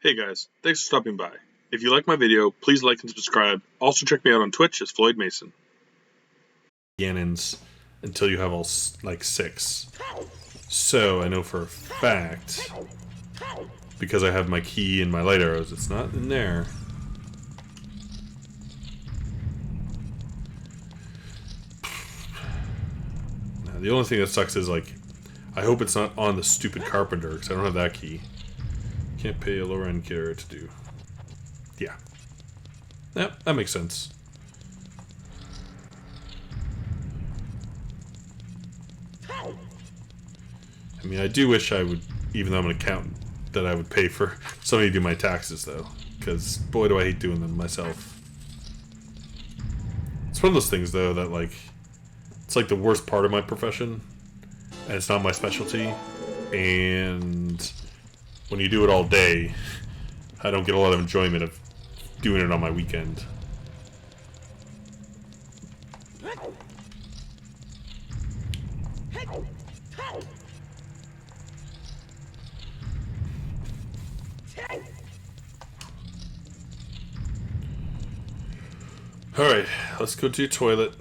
Hey guys, thanks for stopping by. If you like my video, please like and subscribe. Also check me out on Twitch as Floyd Mason. Cannons until you have all like 6. So I know for a fact, because I have my key and my light arrows, it's not in there. Now, the only thing that sucks is like, I hope it's not on the stupid carpenter because I don't have that key. Can't pay a lower end carrier to do. Yeah. Yep, that makes sense. I mean, I do wish I would, even though I'm an accountant, that I would pay for somebody to do my taxes, though. Because, boy, do I hate doing them myself. It's one of those things, though, that, like, it's like the worst part of my profession. And it's not my specialty. And when you do it all day, I don't get a lot of enjoyment of doing it on my weekend. Alright, let's go to your toilet.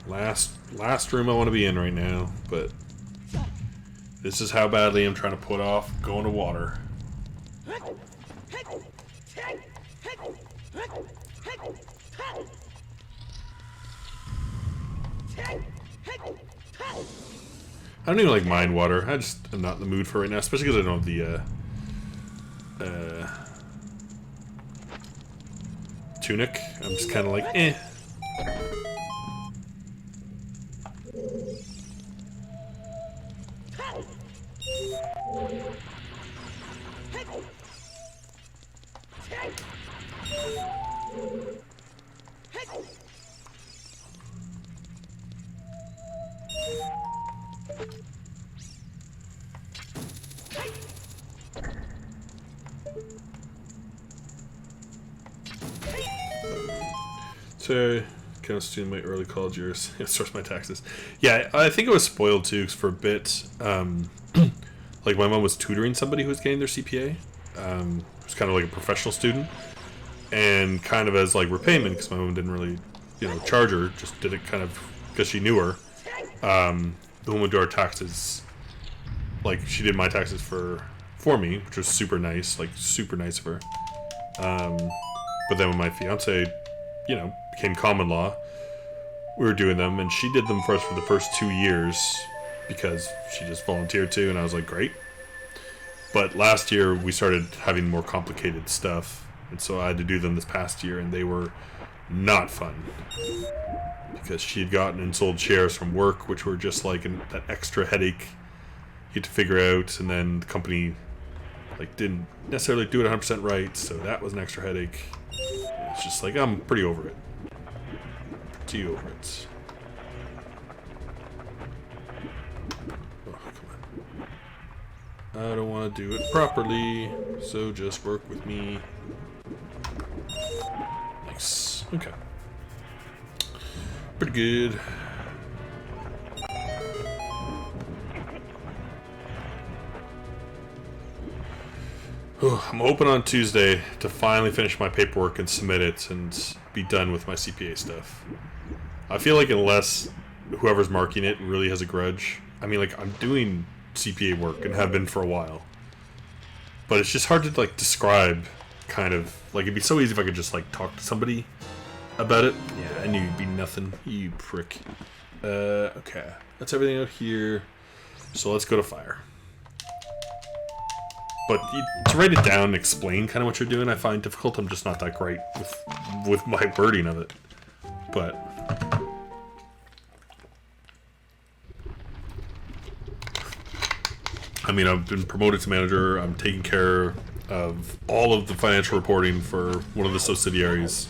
Last room I want to be in right now, but this is how badly I'm trying to put off going to water. I don't even like mind water. I just am not in the mood for it right now, especially because I don't have the tunic. I'm just kind of like, eh. So, kind of student my early college years, source my taxes. Yeah, I think I was spoiled too, because for a bit, like my mom was tutoring somebody who was getting their CPA, who's kind of like a professional student, and kind of as like repayment, because my mom didn't really, charge her, just did it kind of because she knew her. The woman would do our taxes, like she did my taxes for me, which was super nice, like super nice of her. But then when my fiance, became common law, we were doing them, and she did them for us for the first 2 years because she just volunteered to, and I was like, great. But last year we started having more complicated stuff, and so I had to do them this past year, and they were not fun because she had gotten and sold shares from work, which were just like that extra headache you had to figure out, and then the company like didn't necessarily do it 100% right, so that was an extra headache. It's just like, I'm pretty over it. Pretty over it. Oh, come on. I don't want to do it properly, so just work with me. Nice. Okay. Pretty good. I'm hoping on Tuesday to finally finish my paperwork and submit it and be done with my CPA stuff. I feel like unless whoever's marking it really has a grudge. I mean, like, I'm doing CPA work and have been for a while. But it's just hard to, like, describe, kind of. Like, it'd be so easy if I could just, like, talk to somebody about it. Yeah, I knew you'd be nothing, you prick. Okay. That's everything out here. So let's go to fire. But to write it down and explain kind of what you're doing, I find difficult. I'm just not that great with my wording of it. But I mean, I've been promoted to manager. I'm taking care of all of the financial reporting for one of the subsidiaries.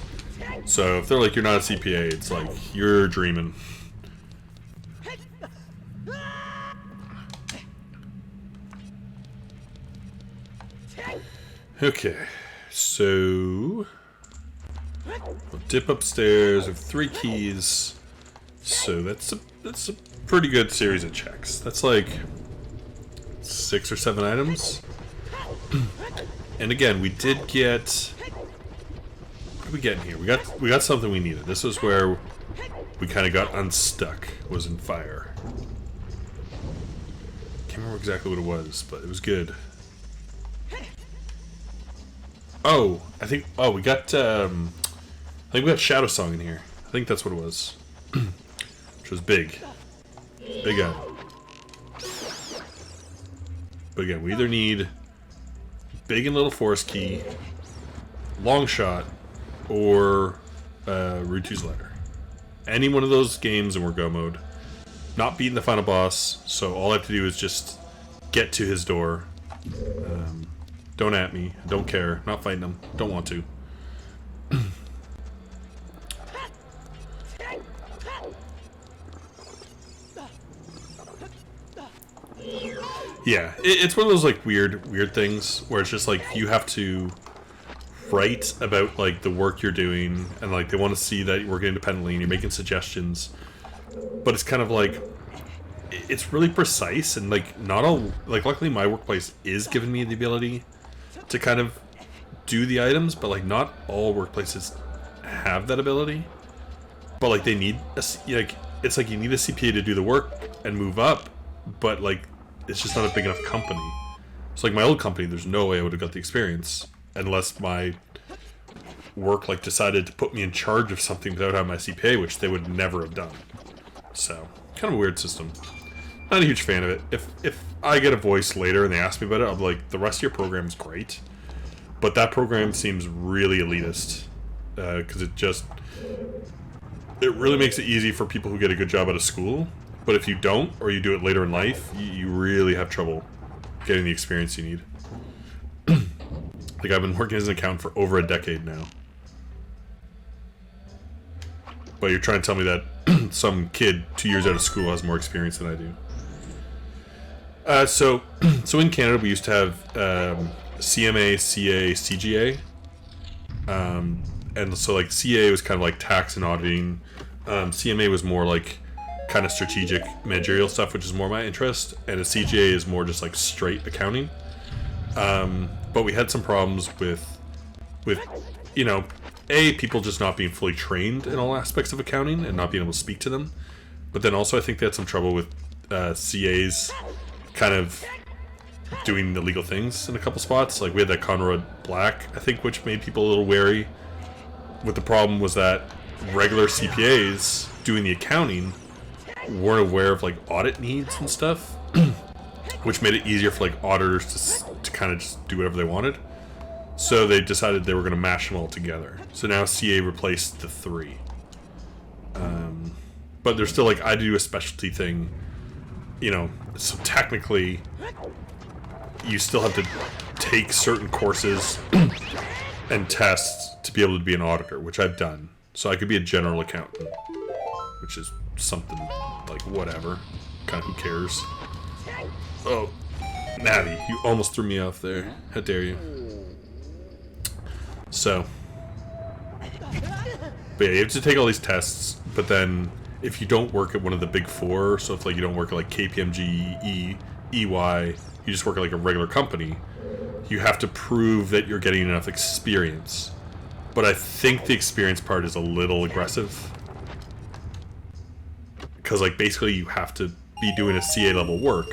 So if they're like, you're not a CPA, it's like, you're dreaming. Okay, so we'll dip upstairs with 3 keys. So that's a pretty good series of checks. That's like 6 or 7 items. And again, we did get... What did we get in here? We got something we needed. This was where we kind of got unstuck, was in fire. Can't remember exactly what it was, but it was good. Oh, I think we got Shadow Song in here. I think that's what it was. Which was big. Big item. But again, we either need big and little forest key, long shot, or Route 2's ladder. Any one of those games and we're go mode. Not beating the final boss, so all I have to do is just get to his door. Don't at me. Don't care. Not fighting him. Don't want to. Yeah, it's one of those like weird things where it's just like you have to write about like the work you're doing, and like they want to see that you're working independently and you're making suggestions, but it's kind of like it's really precise and like not all like luckily my workplace is giving me the ability to kind of do the items, but like not all workplaces have that ability. But like they need like it's like you need a CPA to do the work and move up, but like it's just not a big enough company. So like my old company, there's no way I would have got the experience unless my work like decided to put me in charge of something without having my CPA, which they would never have done. So kind of a weird system. Not a huge fan of it. If I get a voice later and they ask me about it, I'm like, the rest of your program is great, but that program seems really elitist because it really makes it easy for people who get a good job out of school. But if you don't, or you do it later in life, you really have trouble getting the experience you need. Like, I've been working as an accountant for over a decade now. But you're trying to tell me that some kid 2 years out of school has more experience than I do. So in Canada, we used to have CMA, CA, CGA. And so, like, CA was kind of like tax and auditing. CMA was more like kind of strategic managerial stuff, which is more my interest, and a CGA is more just like straight accounting. But we had some problems with you know, people just not being fully trained in all aspects of accounting and not being able to speak to them. But then also I think they had some trouble with CAs kind of doing illegal things in a couple spots. Like we had that Conrad Black, I think, which made people a little wary. What the problem was that regular CPAs doing the accounting weren't aware of like audit needs and stuff, which made it easier for like auditors to kind of just do whatever they wanted. So they decided they were going to mash them all together. So now CA replaced the 3. But there's still like, I do a specialty thing, you know, so technically you still have to take certain courses and tests to be able to be an auditor, which I've done. So I could be a general accountant, which is something like whatever, kind of who cares. Oh, Navi, you almost threw me off there. How dare you? So, but yeah, you have to take all these tests, but then if you don't work at one of the big 4, so if like you don't work at like KPMG, EY, you just work at like a regular company, you have to prove that you're getting enough experience. But I think the experience part is a little aggressive. Because like basically you have to be doing a CA level work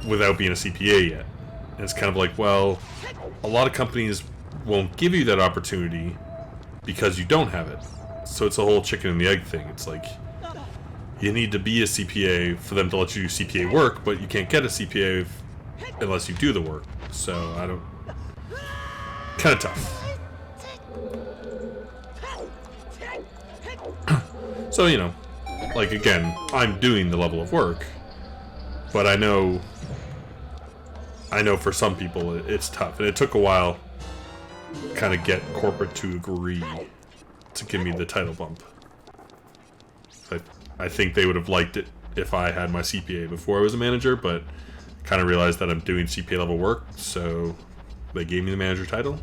without being a CPA yet. And it's kind of like, well, a lot of companies won't give you that opportunity because you don't have it. So it's a whole chicken and the egg thing. It's like you need to be a CPA for them to let you do CPA work, but you can't get a CPA unless you do the work. So I don't... kind of tough. So, you know, like again, I'm doing the level of work, but I know for some people it's tough, and it took a while to kind of get corporate to agree to give me the title bump. I think they would have liked it if I had my CPA before I was a manager, but kind of realized that I'm doing CPA level work, so they gave me the manager title.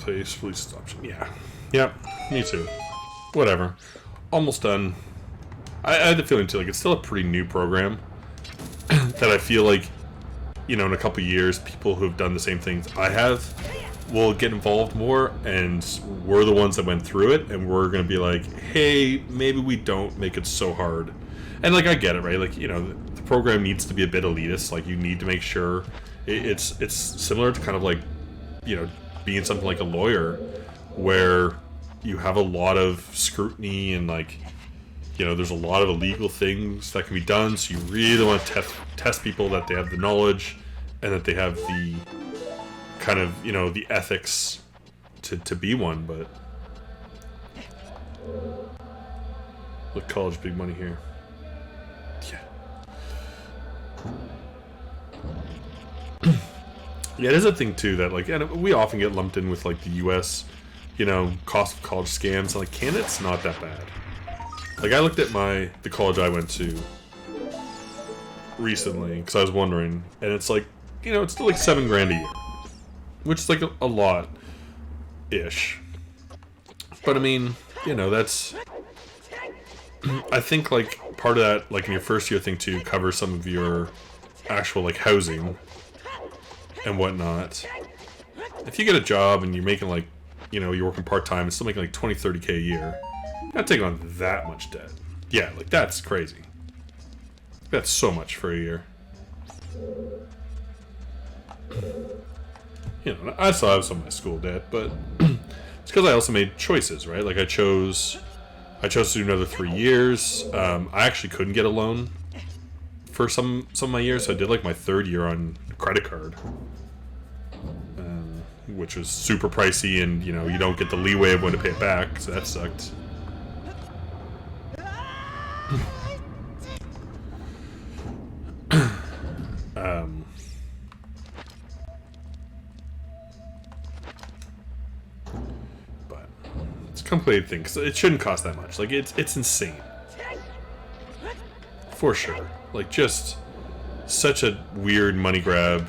Place release option. Yeah. Yep. Me too. Whatever. Almost done. I had the feeling too, like it's still a pretty new program that I feel like, you know, in a couple years, people who've done the same things I have will get involved more, and we're the ones that went through it, and we're gonna be like, hey, maybe we don't make it so hard. And like I get it, right? Like, you know, the program needs to be a bit elitist. Like you need to make sure it's similar to kind of like, you know, being something like a lawyer, where you have a lot of scrutiny and like, you know, there's a lot of illegal things that can be done, so you really want to test people that they have the knowledge and that they have the kind of, you know, the ethics to be one. But look, college big money here. Yeah. Yeah, it is a thing too that like, and we often get lumped in with like the US, you know, cost of college scams. Like Canada's not that bad. Like I looked at the college I went to recently because I was wondering, and it's like, you know, it's still like $7 grand a year, which is like a lot ish. But I mean, you know, that's, I think like part of that, like in your first year thing to cover some of your actual like housing and whatnot. If you get a job and you're making like, you know, you're working part-time and still making like 20-30K a year, you're not taking on that much debt. Yeah, like that's crazy. That's so much for a year. You know, I still have some of my school debt, but it's because I also made choices, right? Like I chose to do another 3 years. I actually couldn't get a loan for some of my years, so I did like my third year on credit card, which was super pricey, and you know, you don't get the leeway of when to pay it back, so that sucked. But it's a complicated thing because it shouldn't cost that much. Like it's insane, for sure. Like just such a weird money grab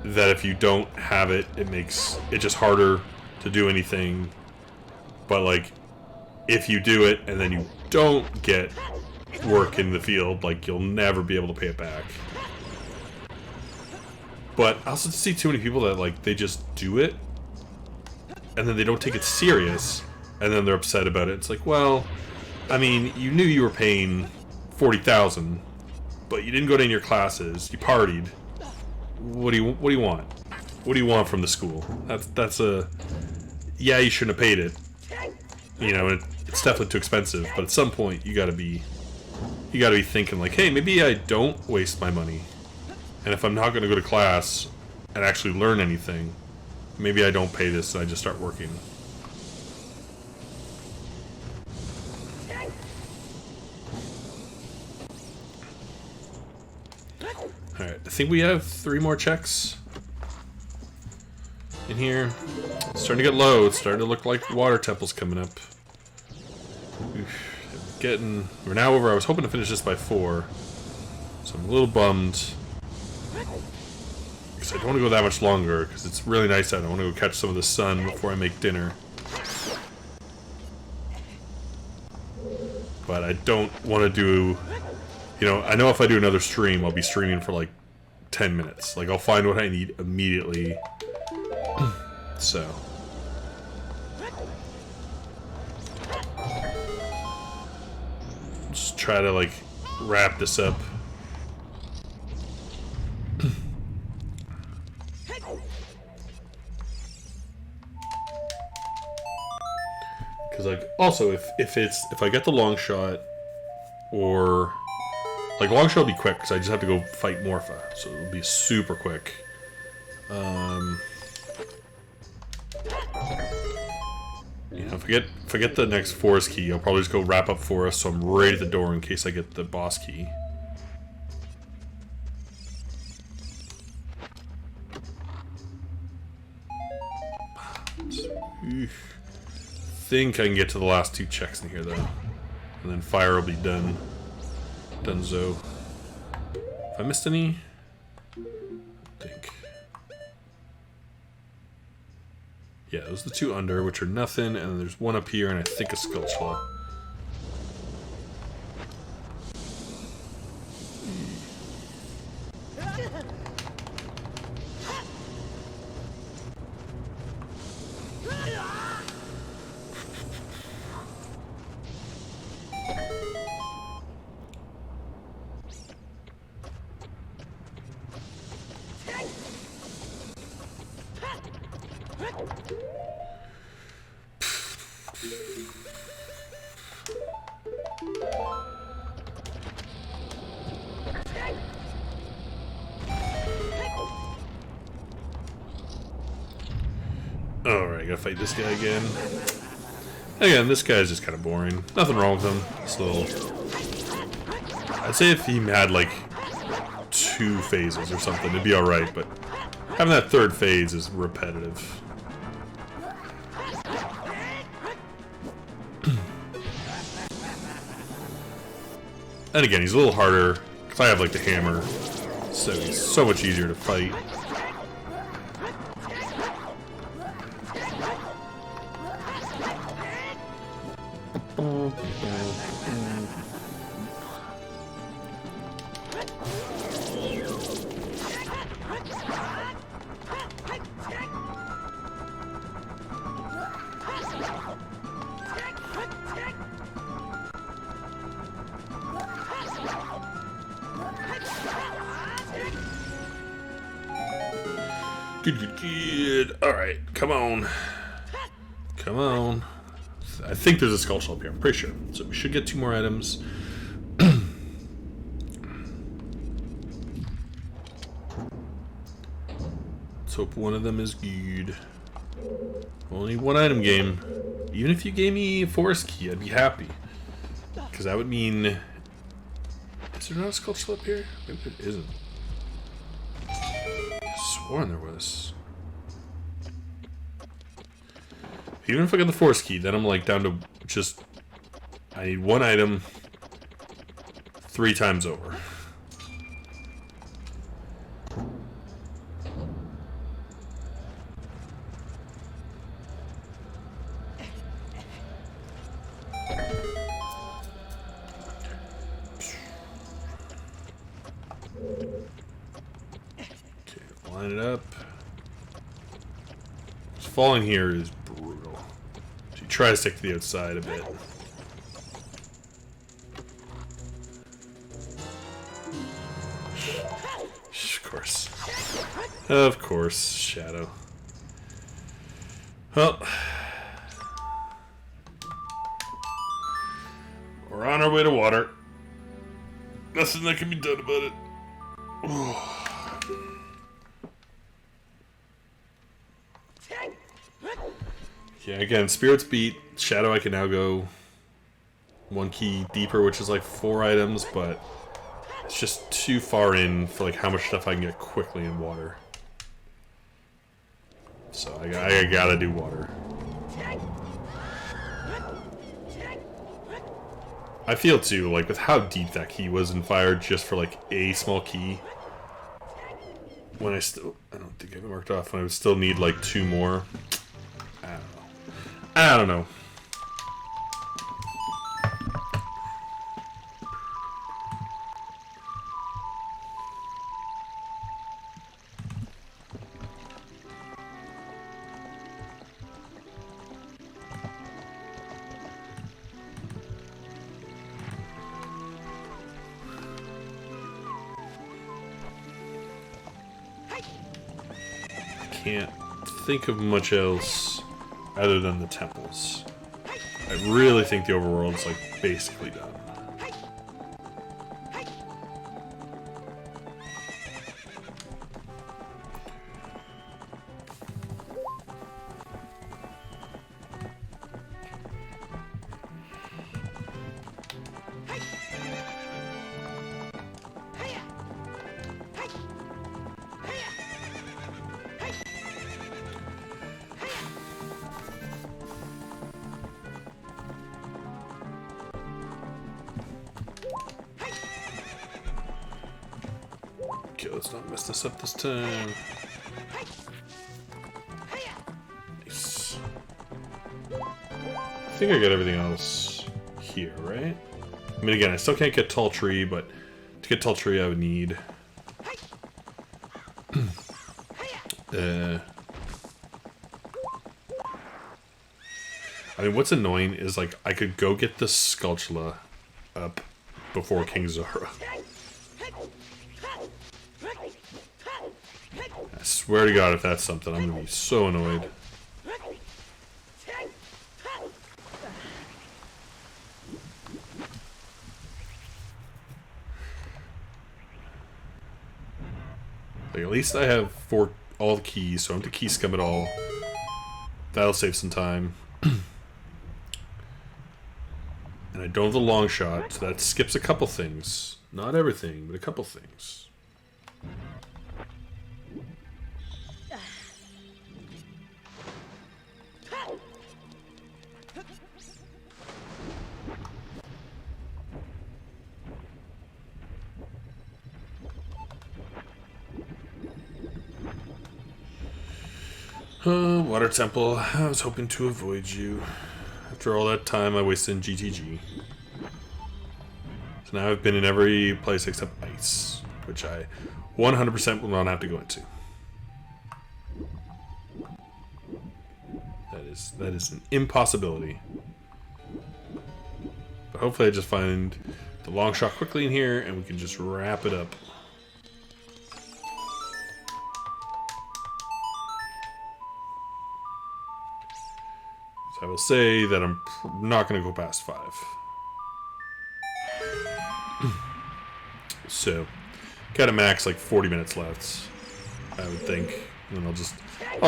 that if you don't have it, it makes it just harder to do anything. But like, if you do it and then you don't get work in the field, like you'll never be able to pay it back. But I also see too many people that like they just do it and then they don't take it serious, and then they're upset about it. It's like, well, I mean, you knew you were paying $40,000, but you didn't go to any of your classes. You partied. What do you want? What do you want from the school? That's a, yeah, you shouldn't have paid it. You know, it's definitely too expensive. But at some point, you gotta be thinking like, hey, maybe I don't waste my money. And if I'm not gonna go to class and actually learn anything, maybe I don't pay this and I just start working. Alright, I think we have 3 more checks in here. It's starting to get low. It's starting to look like water temple's coming up. We're now over. I was hoping to finish this by 4, so I'm a little bummed because I don't want to go that much longer because it's really nice out. I want to go catch some of the sun before I make dinner. But I don't want to do, you know, I know if I do another stream, I'll be streaming for like 10 minutes. Like, I'll find what I need immediately. So. Just try to, like, wrap this up. Because, like, also, if I get the long shot, or like long shot will be quick because I just have to go fight Morpha, so it'll be super quick. You know, if I get the next forest key, I'll probably just go wrap up forest, so I'm right at the door in case I get the boss key. Think I can get to the last 2 checks in here though, and then fire will be done. Dunzo. If I missed any, I think. Yeah, those are the two under, which are nothing, and then there's one up here, and I think a Skulltula. Alright, gotta fight this guy again. Again, this guy's just kind of boring. Nothing wrong with him. Just a little... I'd say if he had, like, 2 phases or something, it'd be alright, but having that third phase is repetitive. And again, he's a little harder, because I have, like, the hammer, so he's so much easier to fight. Good. Alright, come on. Come on. I think there's a skull shell up here, I'm pretty sure. So we should get 2 more items. Let's hope one of them is good. Only 1 item game. Even if you gave me a forest key, I'd be happy. Because that would mean... Is there not a skull shell up here? Maybe there isn't. Sworn there was. Even if I get the force key, then I'm like down to just... I need 1 item 3 times over. Line it up. Falling here is brutal. She tries to stick to the outside a bit. Of course. Of course, Shadow. Well, we're on our way to water. Nothing that can be done about it. Yeah, again, Spirits beat. Shadow, I can now go 1 key deeper, which is like 4 items, but it's just too far in for like how much stuff I can get quickly in water. So I gotta do water. I feel too, like with how deep that key was in fire just for like a small key. When I don't think I have it marked off, when I would still need like 2 more. I don't know. I can't think of much else other than the temples. I really think the overworld's like basically done. Okay, let's not mess this up this time. Nice. I think I got everything else here, right? I mean, again, I still can't get Tall Tree, but to get Tall Tree, I would need... I mean, what's annoying is, like, I could go get the Skulltula up before King Zora. I swear to God, if that's something, I'm gonna be so annoyed. Like, at least I have all the keys, so I don't have to key scum it all. That'll save some time. And I don't have the long shot, so that skips a couple things. Not everything, but a couple things. Water Temple. I was hoping to avoid you. After all that time I wasted in GTG. So now I've been in every place except Ice, which I 100% will not have to go into. That is an impossibility. But hopefully I just find the long shot quickly in here and we can just wrap it up. I will say that I'm not going to go past 5. So, got a max like 40 minutes left, I would think. And then I'll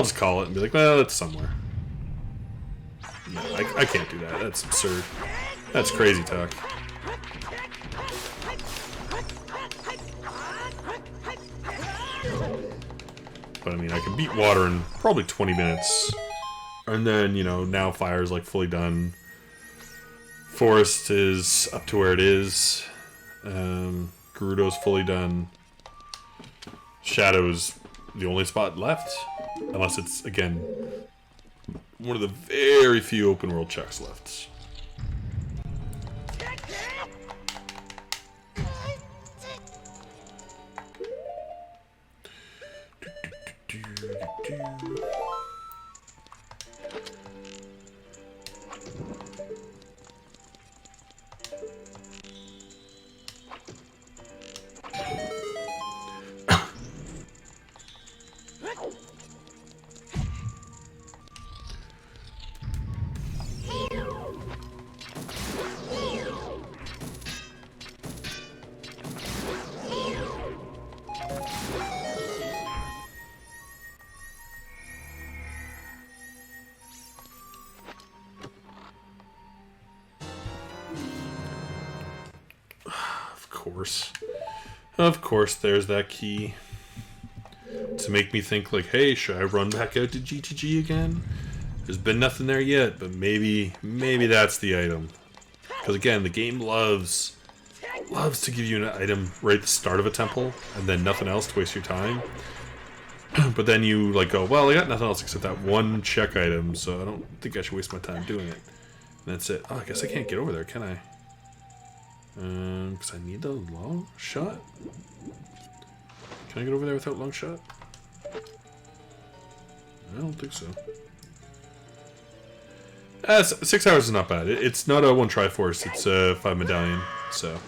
just call it and be like, well, it's somewhere. No, I can't do that. That's absurd. That's crazy talk. But I mean, I can beat water in probably 20 minutes. And then, you know, now fire's like fully done. Forest is up to where it is. Gerudo's fully done. Shadow's the only spot left. Unless it's, again, one of the very few open world checks left. Of course, there's that key to make me think like, hey, should I run back out to GTG again? There's been nothing there yet, but maybe that's the item. Because again, the game loves to give you an item right at the start of a temple, and then nothing else to waste your time. But then you like go, well, I got nothing else except that one check item, so I don't think I should waste my time doing it. And that's it. Oh, I guess I can't get over there, can I? Because I need the long shot? Can I get over there without long shot? I don't think so. 6 hours is not bad. It's not a one Triforce, it's a 5 Medallion, so.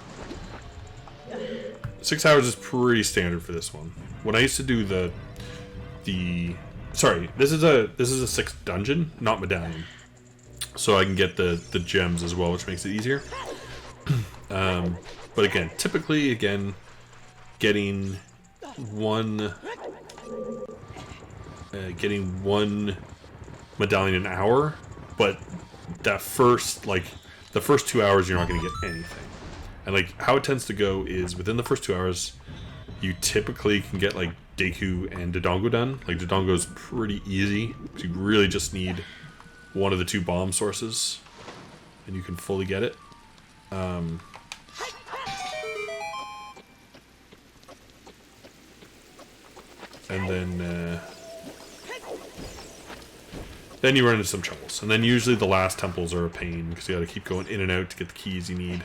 6 hours is pretty standard for this one. When I used to do sorry, this is a 6th dungeon, not Medallion. So I can get the gems as well, which makes it easier. But again, typically, getting one medallion an hour, but the first 2 hours you're not going to get anything. And like how it tends to go is within the first 2 hours, you typically can get like Deku and Dodongo done. Like Dodongo's pretty easy, because you really just need one of the 2 bomb sources, and you can fully get it. And then then you run into some troubles. And then usually the last temples are a pain, because you gotta keep going in and out to get the keys you need.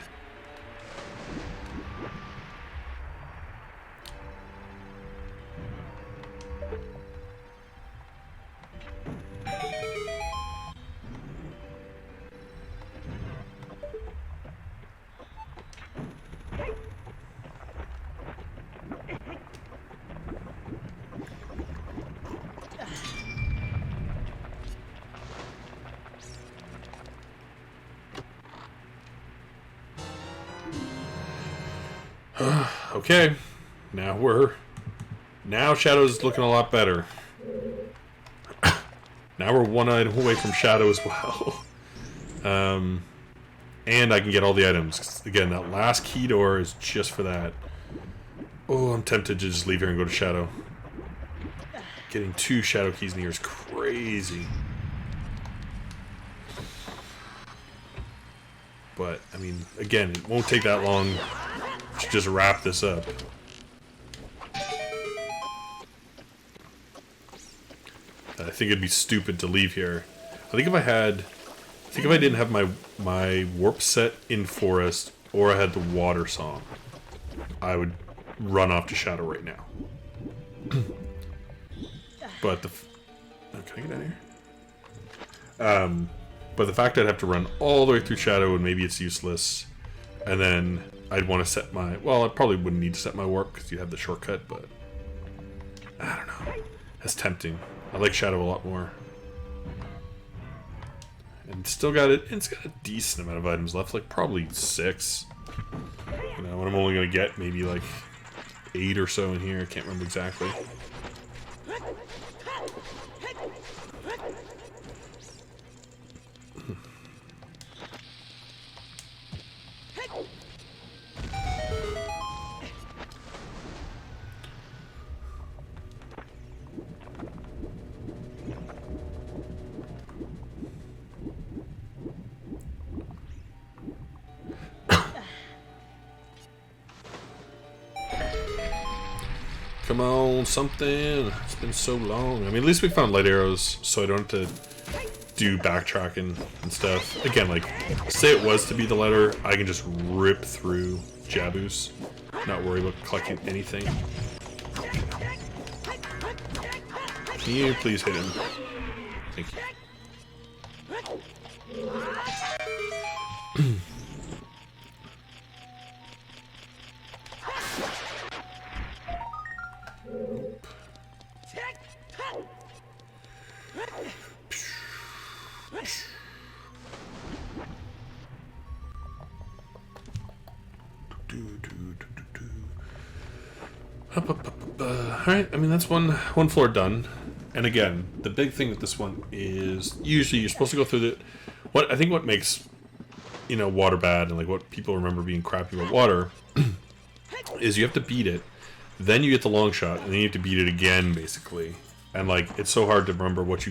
Okay, now Shadow's looking a lot better. Now we're one item away from Shadow as well. And I can get all the items. 'Cause again, that last key door is just for that. Oh, I'm tempted to just leave here and go to Shadow. Getting 2 Shadow keys in here is crazy. But, I mean, again, it won't take that long to just wrap this up. I think it'd be stupid to leave here. I think if I didn't have my warp set in forest, or I had the water song, I would run off to Shadow right now. But can I get out of here? But the fact I'd have to run all the way through Shadow, and maybe it's useless, and then I'd want to set my... Well, I probably wouldn't need to set my warp, because you have the shortcut, but... I don't know. That's tempting. I like Shadow a lot more. And still got it. It's got a decent amount of items left, like probably 6. You know, what I'm only going to get maybe like 8 or so in here. I can't remember exactly. Come on, something. It's been so long. I mean, at least we found light arrows, so I don't have to do backtracking and stuff. Again, like, say it was to be the letter, I can just rip through Jabus. Not worry about collecting anything. Can you please hit him? Thank you. Alright, I mean that's one floor done. And again, the big thing with this one is usually you're supposed to go through the... what makes, you know, water bad, and like what people remember being crappy about water is you have to beat it, then you get the long shot, and then you have to beat it again, basically. And like, it's so hard to remember what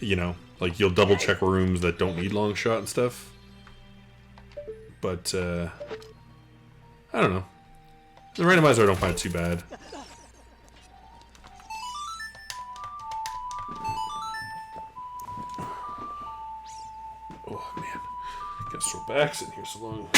you know, like you'll double check rooms that don't need long shot and stuff. But, I don't know. The randomizer I don't find too bad. Oh man, got sore backs in here so long.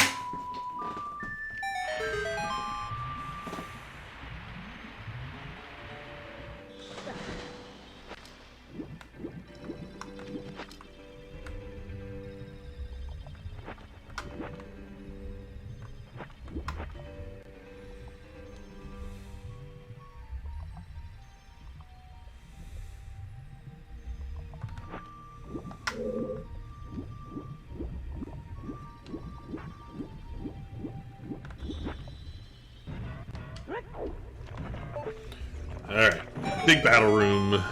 Alright, big battle room.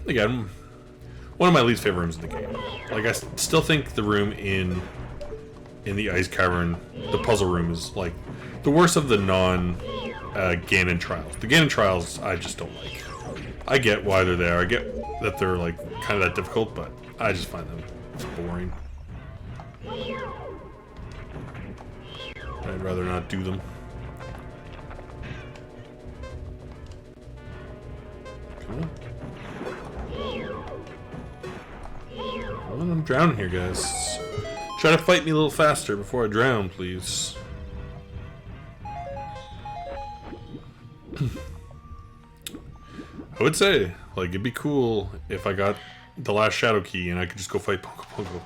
Again, one of my least favorite rooms in the game. Like, I still think the room in the Ice Cavern, the puzzle room, is like the worst of the non-Ganon trials. The Ganon trials I just don't like. I get why they're there, I get that they're like kind of that difficult, but I just find them boring. I'd rather not do them. Come on. drowning here, guys. Try to fight me a little faster before I drown, please. I would say, like, it'd be cool if I got the last shadow key and I could just go fight Pongo Pongo.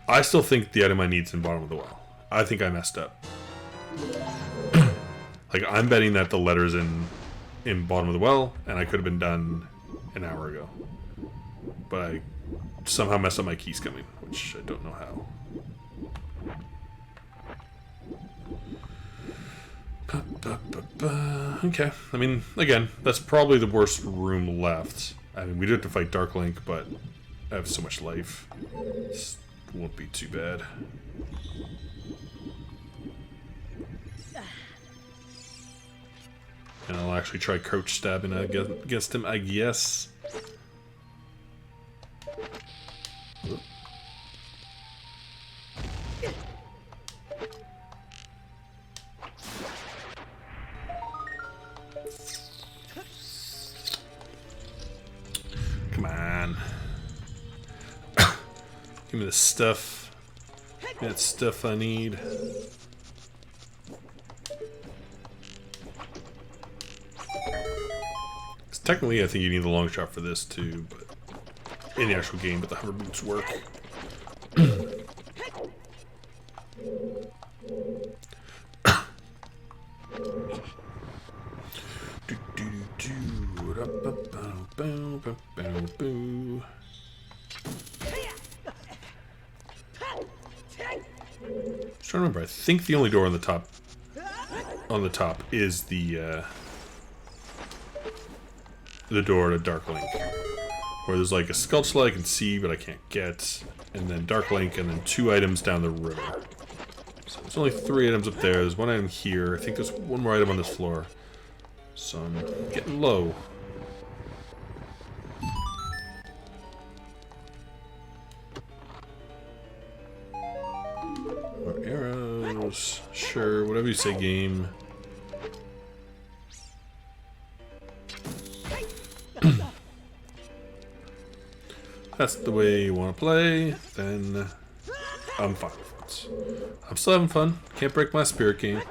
I still think the item I need is in bottom of the well. I think I messed up. Like, I'm betting that the letter's in bottom of the well, and I could have been done an hour ago. But I somehow messed up my keys coming, which I don't know how. Okay, I mean, again, that's probably the worst room left. I mean, we do have to fight Dark Link, but I have so much life. This won't be too bad. And I'll actually try crouch stabbing against him, I guess. Come on. Give me the stuff. Give me that stuff I need. Technically, I think you need the long shot for this too, but in the actual game, but the hover boots work. Just trying to remember. I think the only door on the top is the door to Dark Link, where there's like a Sculpture I can see but I can't get, and then Dark Link, and then 2 items down the river. So there's only 3 items up there. There's 1 item here. I think there's 1 more item on this floor. So I'm getting low. More arrows. Sure, whatever you say, game. That's the way you want to play, then I'm fine with it. I'm still having fun. Can't break my spirit game.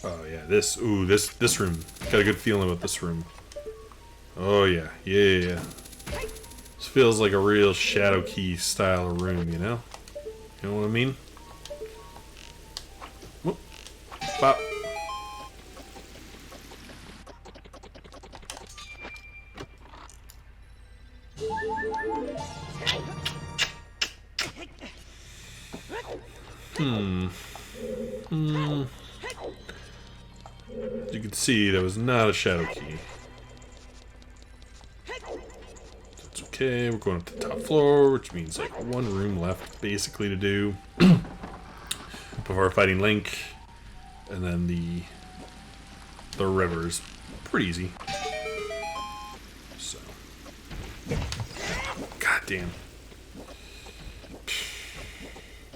Oh yeah, this room. Got a good feeling about this room. Oh yeah, yeah. This feels like a real Shadow Key style of room, you know? You know what I mean? Whoop. Bop. As you can see, that was not a shadow key. That's okay, we're going up to the top floor, which means like 1 room left basically to do before fighting Link, and then the river's pretty easy. So, god damn.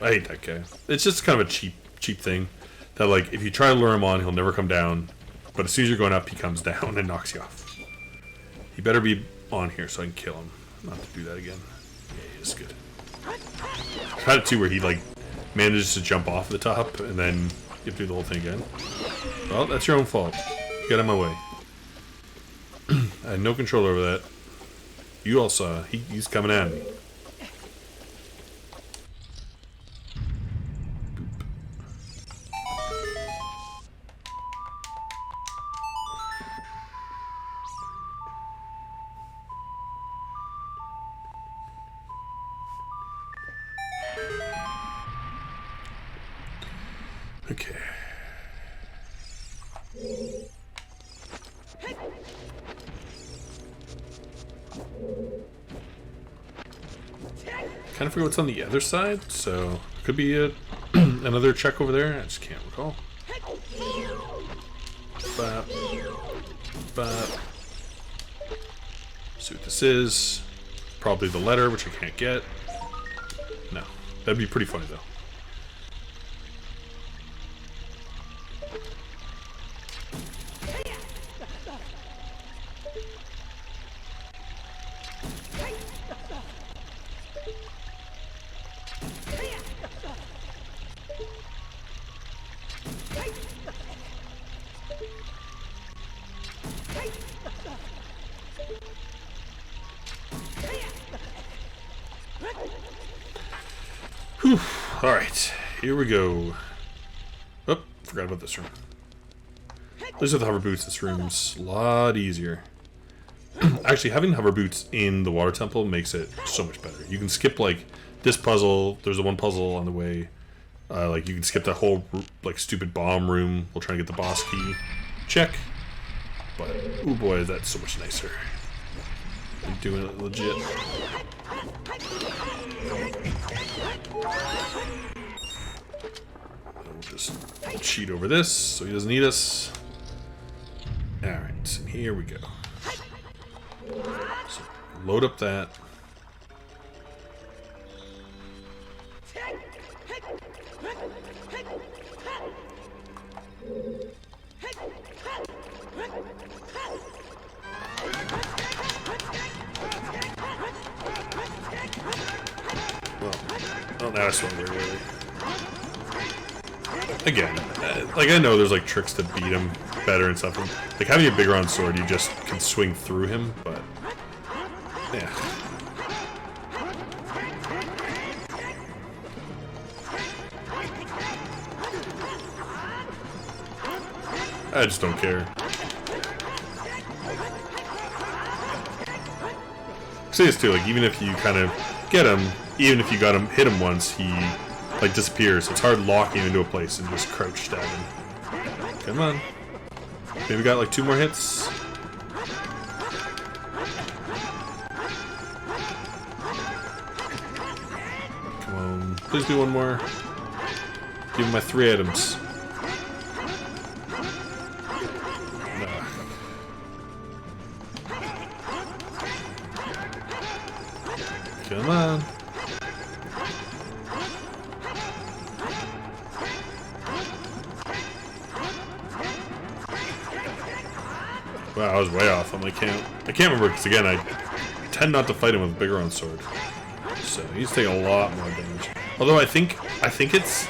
I hate that guy. It's just kind of a cheap thing. That, like, if you try to lure him on, he'll never come down. But as soon as you're going up, he comes down and knocks you off. He better be on here so I can kill him. Not to do that again. Yeah, he is good. I've had it too where he, like, manages to jump off the top and then you have to do the whole thing again. Well, that's your own fault. Get out of my way. I had no control over that. You all saw. He's coming at me. Okay. Kind of forget what's on the other side, so could be another check over there. I just can't recall. Bop. Bop. See what this is. Probably the letter, which I can't get. No. That'd be pretty funny, though. Whew. Alright, here we go. Oh, forgot about this room. At least with hover boots, this room's a lot easier. Actually, having hover boots in the water temple makes it so much better. You can skip, like, this puzzle. There's the one puzzle on the way. Like, you can skip that whole, like, stupid bomb room while trying to get the boss key. Check. But, oh boy, is that so much nicer. I'm doing it legit. We'll just cheat over this so he doesn't need us. Alright, and here we go. So, load up that. Well, now I swung very early. Again, like I know there's like tricks to beat him better and stuff. Like having a big round sword, you just can swing through him, but yeah. I just don't care. See this too, like even if you kind of get him, even if you got him, hit him once, he like disappears. It's hard locking him into a place and just crouch stab him. Come on. Maybe we got like 2 more hits. Come on. Please do one more. Give him my 3 items. Come on. Wow, I was way off. I can't remember because again I tend not to fight him with a bigger on sword, so he's taking a lot more damage. Although I think it's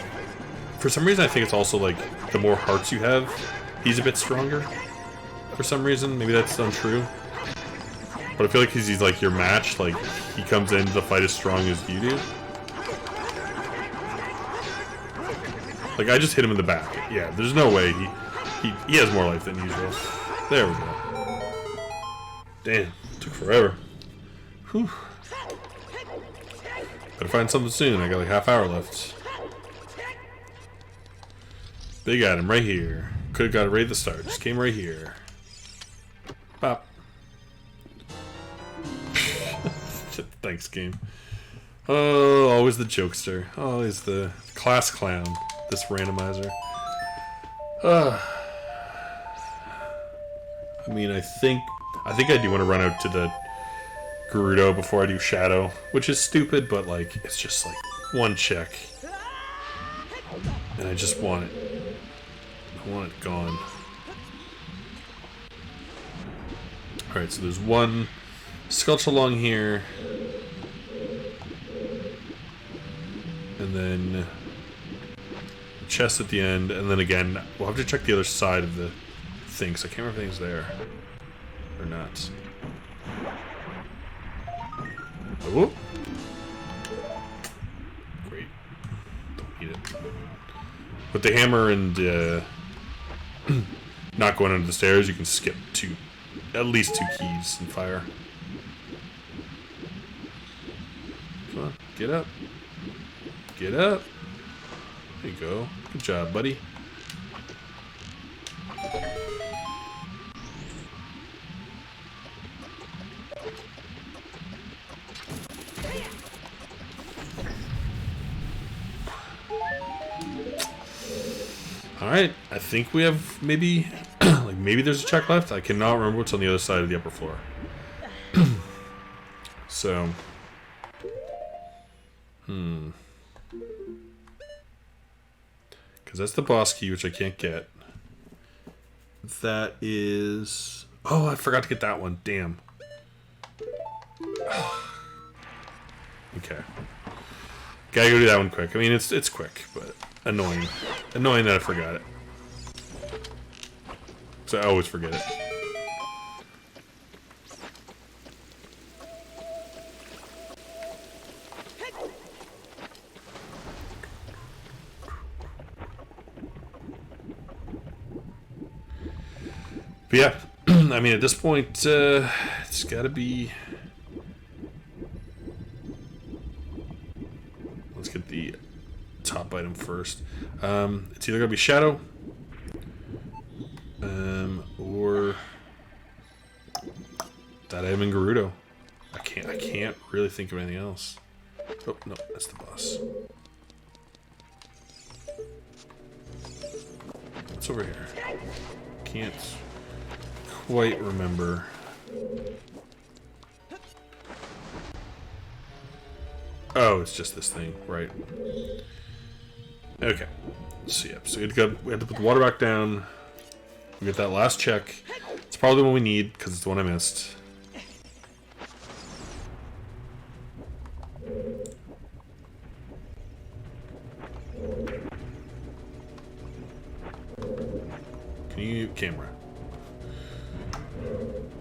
for some reason I think it's also like the more hearts you have, he's a bit stronger. For some reason, maybe that's untrue. But I feel like he's like your match. Like he comes into the fight as strong as you do. Like I just hit him in the back. Yeah, there's no way he has more life than usual. There we go. Damn, took forever. Whew. Better find something soon. I got like half hour left. Big item right here. Could have got it right at the start. Just came right here. Pop. Thanks, game. Oh, always the jokester. Always the class clown. This randomizer. I mean, I think I do want to run out to the Gerudo before I do Shadow, which is stupid, but like it's just like one check, and I just want it. I want it gone. All right, so there's one sculpture along here, and then the chest at the end, and then again we'll have to check the other side of the thing, so I can't remember if anything's there or not. Oh, great! Don't need it. With the hammer and not going under the stairs, you can skip at least 2 keys and fire. Come on, get up. Get up. There you go. Good job, buddy. Alright, I think we have maybe, like maybe there's a check left. I cannot remember what's on the other side of the upper floor. So, because that's the boss key, which I can't get. That is, oh, I forgot to get that one, damn. Okay. Gotta go do that one quick. I mean, it's quick, but annoying. Annoying that I forgot it. So I always forget it. But yeah, I mean, at this point, it's gotta be... Let's get the top item first. It's either gonna be Shadow, or that item in Gerudo. I can't really think of anything else. Oh no, that's the boss. What's over here? Can't quite remember. Oh, it's just this thing, right? Okay. So yeah, so we had to put the water back down. We get that last check. It's probably the one we need because it's the one I missed. Can you camera?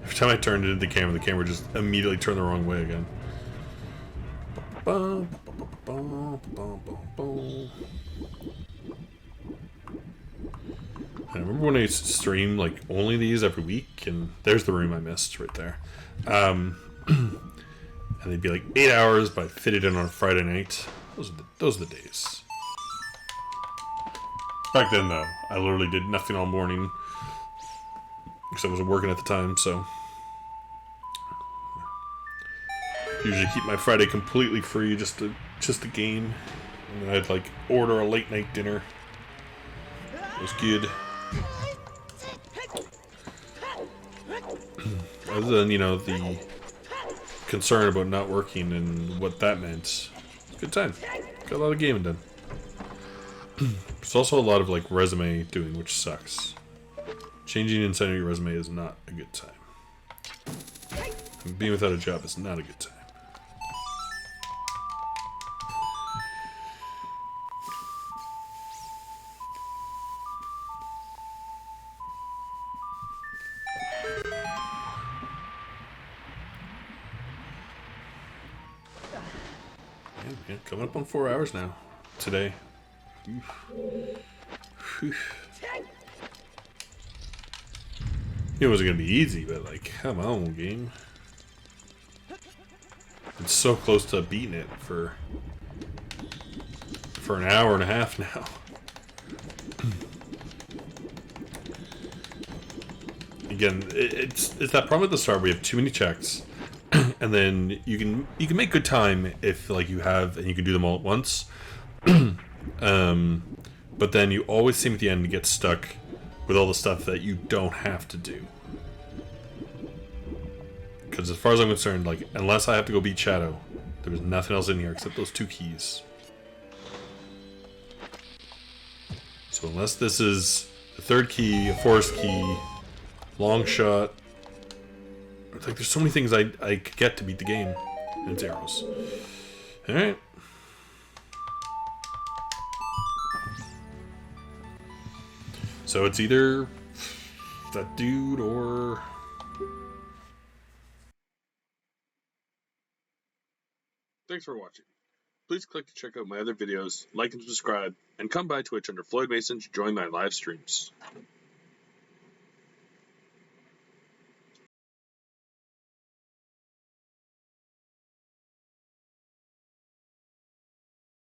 Every time I turned into the camera just immediately turned the wrong way again. I remember when I used to stream like only these every week, and there's the room I missed right there. And they'd be like 8 hours, but I'd fit it in on a Friday night. Those are the days. Back then, though, I literally did nothing all morning because I wasn't working at the time, so usually keep my Friday completely free, just to game, and then I'd like order a late night dinner. It was good. Other than, you know, the concern about not working and what that meant, good time. Got a lot of gaming done. There's also a lot of like resume doing, which sucks. Changing and sending your resume is not a good time. And being without a job is not a good time. Yeah, coming up on 4 hours now. Today. Whew. It wasn't gonna be easy, but like, come on, game. I'm so close to beating it for an hour and a half now. Again, it's that problem at the start where you have too many checks, and then you can make good time if like you have and you can do them all at once. But then you always seem at the end to get stuck with all the stuff that you don't have to do. Because as far as I'm concerned, like, unless I have to go beat Shadow, there's nothing else in here except those 2 keys. So unless this is the 3rd key, a forest key, long shot, it's like there's so many things I could get to beat the game, and it's arrows. Alright. So it's either that dude or... Thanks for watching. Please click to check out my other videos, like and subscribe, and come by Twitch under Floyd Mason to join my live streams.